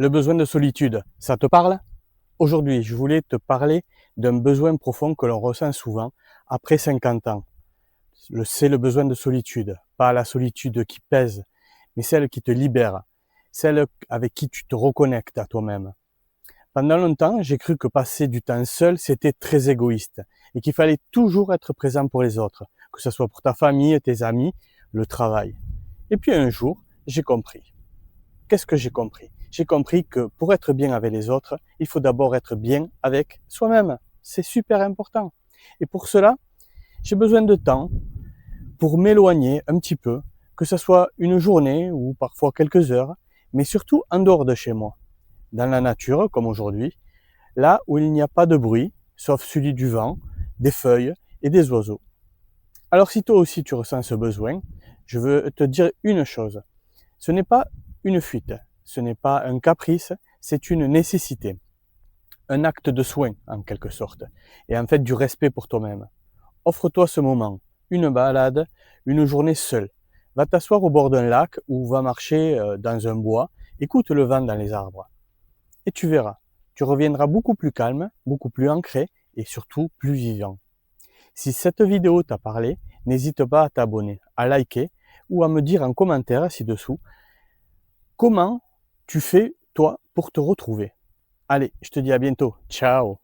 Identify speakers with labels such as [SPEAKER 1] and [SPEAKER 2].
[SPEAKER 1] Le besoin de solitude, ça te parle? Aujourd'hui, je voulais te parler d'un besoin profond que l'on ressent souvent après 50 ans. C'est le besoin de solitude, pas la solitude qui pèse, mais celle qui te libère, celle avec qui tu te reconnectes à toi-même. Pendant longtemps, j'ai cru que passer du temps seul, c'était très égoïste et qu'il fallait toujours être présent pour les autres, que ce soit pour ta famille, tes amis, le travail. Et puis un jour, j'ai compris. Qu'est-ce que j'ai compris? J'ai compris que pour être bien avec les autres, il faut d'abord être bien avec soi-même. C'est super important. Et pour cela, j'ai besoin de temps pour m'éloigner un petit peu, que ce soit une journée ou parfois quelques heures, mais surtout en dehors de chez moi, dans la nature comme aujourd'hui, là où il n'y a pas de bruit, sauf celui du vent, des feuilles et des oiseaux. Alors si toi aussi tu ressens ce besoin, je veux te dire une chose. Ce n'est pas une fuite, ce n'est pas un caprice, c'est une nécessité, un acte de soin en quelque sorte, et en fait du respect pour toi-même. Offre-toi ce moment, une balade, une journée seule. Va t'asseoir au bord d'un lac ou va marcher dans un bois, écoute le vent dans les arbres. Et tu verras, tu reviendras beaucoup plus calme, beaucoup plus ancré et surtout plus vivant. Si cette vidéo t'a parlé, n'hésite pas à t'abonner, à liker ou à me dire en commentaire ci-dessous comment tu fais, toi, pour te retrouver. Allez, je te dis à bientôt. Ciao!